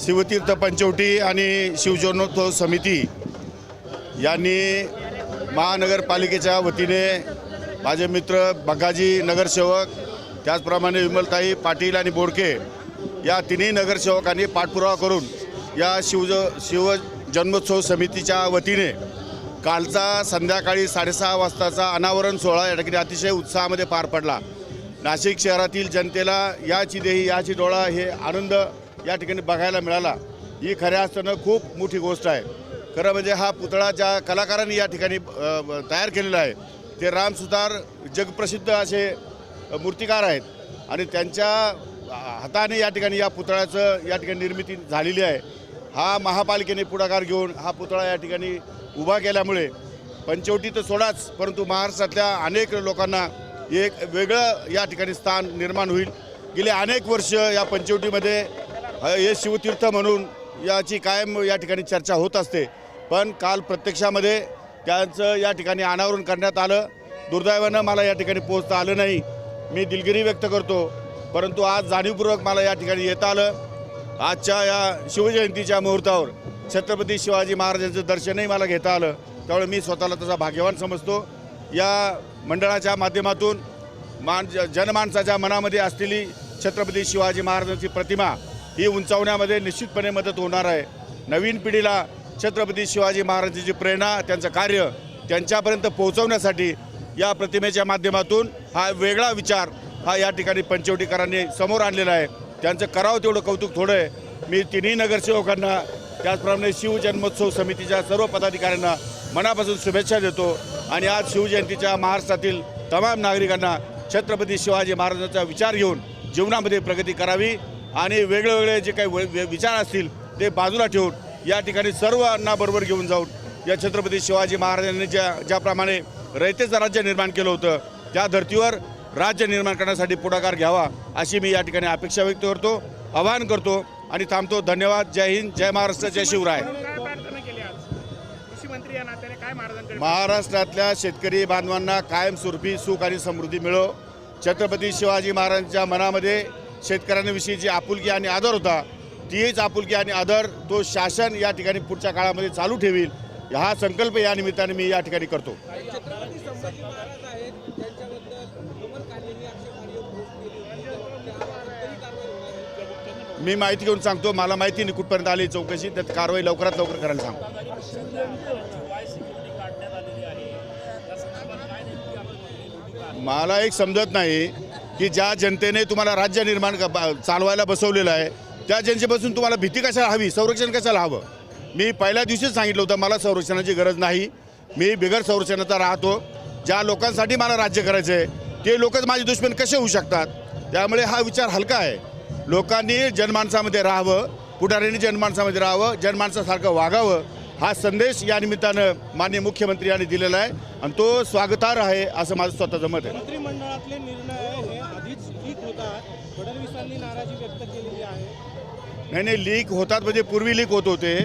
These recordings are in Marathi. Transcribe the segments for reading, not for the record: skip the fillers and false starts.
शिवतीर्थ पंचवटी आणि शिवजन्मोत्सव समिती यांनी महानगरपालिकेच्या वतीने माझे मित्र बग्गाजी नगरसेवक, त्याचप्रमाणे विमलताई पाटील आणि बोडके या तिन्ही नगरसेवकांनी पाठपुरावा करून या शिवजन्मोत्सव समितीच्या वतीने कालचा संध्याकाळी 6:30 वाजताचा अनावरण सोहळा या ठिकाणी अतिशय उत्साहामध्ये पार पडला। नाशिक शहरातील जनतेला याची देही याची डोळा हे आनंद या ठिकाणी बघायला मिळाला। ही खऱ्या अर्थानं खूप मोठी गोष्ट आहे। खरं म्हणजे हा पुतळा ज्या कलाकारांनी या ठिकाणी तयार केलेला आहे ते राम सुतार जगप्रसिद्ध असे मूर्तिकार आहेत आणि त्यांच्या हाताने या ठिकाणी या पुतळ्याचं या ठिकाणी निर्मिती झालेली आहे। हा महापालिकेने पुढाकार घेऊन हा पुतळा या ठिकाणी उभा केल्यामुळे पंचवटी तर सोडाच परंतु महाराष्ट्रातल्या अनेक लोकांना एक वेगळं या ठिकाणी स्थान निर्माण होईल। गेले अनेक वर्ष या पंचवटीमध्ये हे शिवतीर्थ म्हणून याची कायम या ठिकाणी चर्चा होत असते, पण काल प्रत्यक्षामध्ये त्यांचं या ठिकाणी अनावरण करण्यात आलं। दुर्दैवानं मला या ठिकाणी पोहोचता आलं नाही। मी दिलगिरी व्यक्त करतो, परंतु आज जाणीवपूर्वक मला या ठिकाणी येता आलं। आजच्या या शिवजयंतीच्या मुहूर्तावर छत्रपती शिवाजी महाराजांचं दर्शनही मला घेता आलं, त्यामुळे मी स्वतःला तसा भाग्यवान समजतो। या मंडळाच्या माध्यमातून जनमानसाच्या मनामध्ये असलेली छत्रपती शिवाजी महाराजांची प्रतिमा ही उंचावण्यामध्ये निश्चितपणे मदत होणार आहे। नवीन पिढीला छत्रपती शिवाजी महाराजांची प्रेरणा, त्यांचं कार्य त्यांच्यापर्यंत पोहोचवण्यासाठी या प्रतिमेच्या माध्यमातून हा वेगळा विचार हा या ठिकाणी पंचवटीकरांनी समोर आणलेला आहे। त्यांचं करावं तेवढं कौतुक थोडं आहे। मी तिन्ही नगरसेवकांना त्याचप्रमाणे शिवजन्मोत्सव समितीच्या सर्व पदाधिकाऱ्यांना मनापासून शुभेच्छा देतो आणि आज शिवजयंतीच्या महाराष्ट्रातील तमाम नागरिकांना छत्रपती शिवाजी महाराजांचा विचार घेऊन जीवनामध्ये प्रगती करावी आणि वेगवेगळे जे काही विचार असतील ते बाजूला ठेवून या ठिकाणी सर्वांना बरोबर घेऊन जाऊन या छत्रपती शिवाजी महाराजांनी ज्याप्रमाणे रयतेचं राज्य निर्माण केलं होतं त्या धर्तीवर राज्य निर्माण करण्यासाठी पुढाकार घ्यावा अशी मी या ठिकाणी अपेक्षा व्यक्त करतो, आवाहन करतो आणि थांबतो। धन्यवाद। जय हिंद, जय महाराष्ट्र, जय शिवराय। महाराष्ट्रातल्या शेतकरी बांधवांना कायमस्वरूपी सुख आणि समृद्धी मिळो। छत्रपती शिवाजी महाराजांच्या मनामध्ये शेतकऱ्यांविषयी जी आपुलकी आणि आदर होता तीच आपुलकी आणि आदर तो शासन या ठिकाणी पुढच्या काळामध्ये चालू ठेवील हा संकल्प या निमित्ताने मी या ठिकाणी करतो। मी माहिती घेऊन सांगतो, मला माहिती नाही कुठपर्यंत आली चौकशी, त्यात कारवाई लवकरात लवकर करायला सांगतो। मला एक समजत नाही की ज्या जनतेने तुम्हाला राज्य निर्माण चालवायला बसवलेलं आहे त्या जनतेपासून तुम्हाला भीती कशाला हवी, संरक्षण कशाला हवं? मी पहिल्या दिवशीच सांगितलं होतं मला संरक्षणाची गरज नाही, मी बिगर संरक्षणाचा राहतो। ज्या लोकांसाठी मला राज्य करायचं आहे ते लोकच माझे दुश्मन कसे होऊ शकतात? त्यामुळे हा विचार हलका आहे। लोकांनी जनमानसामध्ये राहावं, पुढाऱ्यांनी जनमानसामध्ये राहावं, जनमानसासारखं वागावं हा संदेश या निमित्तानं माननीय मुख्यमंत्री यांनी दिलेला आहे आणि तो स्वागतार्ह आहे असं माझं स्वतःचं मत आहे। मंत्रिमंडळातले निर्णय हे आधीच लीक होतात, फडणवीसांनी नाराजी व्यक्त केलेली आहे। नाही, लीक होतात म्हणजे पूर्वी लीक होत होते।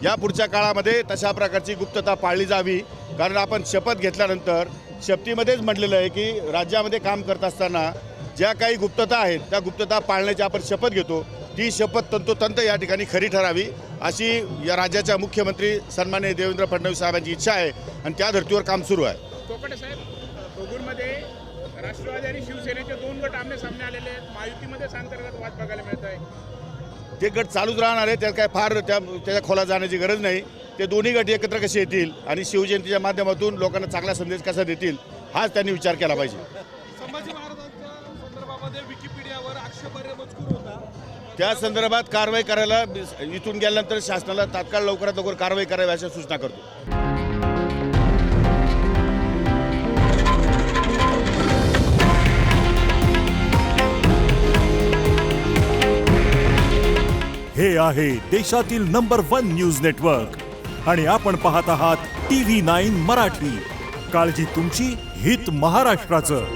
या पुढच्या काळामध्ये तशा प्रकारची गुप्तता पाळली जावी, कारण आपण शपथ घेतल्यानंतर शपथीमध्येच म्हटलेलं आहे की राज्यामध्ये काम करत असताना ज्या काही गुप्तता आहेत त्या गुप्तता पाळण्याची आपण शपथ घेतो, ती शपथ तंतोतंत या ठिकाणी खरी ठरावी अशी या राज्याच्या मुख्यमंत्री सन्माननीय देवेंद्र फडणवीस साहेबांची इच्छा आहे आणि त्या धर्तीवर काम सुरू आहे। कोकटे साहेब, कोगूरमध्ये राष्ट्रवादी आणि शिवसेनेचे 2 गट आमने सामने आलेले आहेत, महायुतीमध्येच अंतर्गत वाद बघायला मिळत आहे। ते गट चालूच राहणार आहे, त्यात काय फार त्याच्या खोला जाण्याची गरज नाही। ते दोन्ही गट एकत्र कसे येतील आणि शिवजयंतीच्या माध्यमातून लोकांना चांगला संदेश कसा देतील हाच त्यांनी विचार केला पाहिजे। संभाजी महाराजांच्या संदर्भामध्ये विकिपीडियावर आक्षेपार्ह मजकूर होता, त्या संदर्भात कारवाई करायला इथून गेल्यानंतर शासनाला तात्काळ लवकरात लवकर कारवाई करावी अशा सूचना करतो। हे आहे देशातील नंबर 1 न्यूज नेटवर्क आणि आपण पाहत आहात TV9 मराठी। काळजी तुमची, हित महाराष्ट्राचं।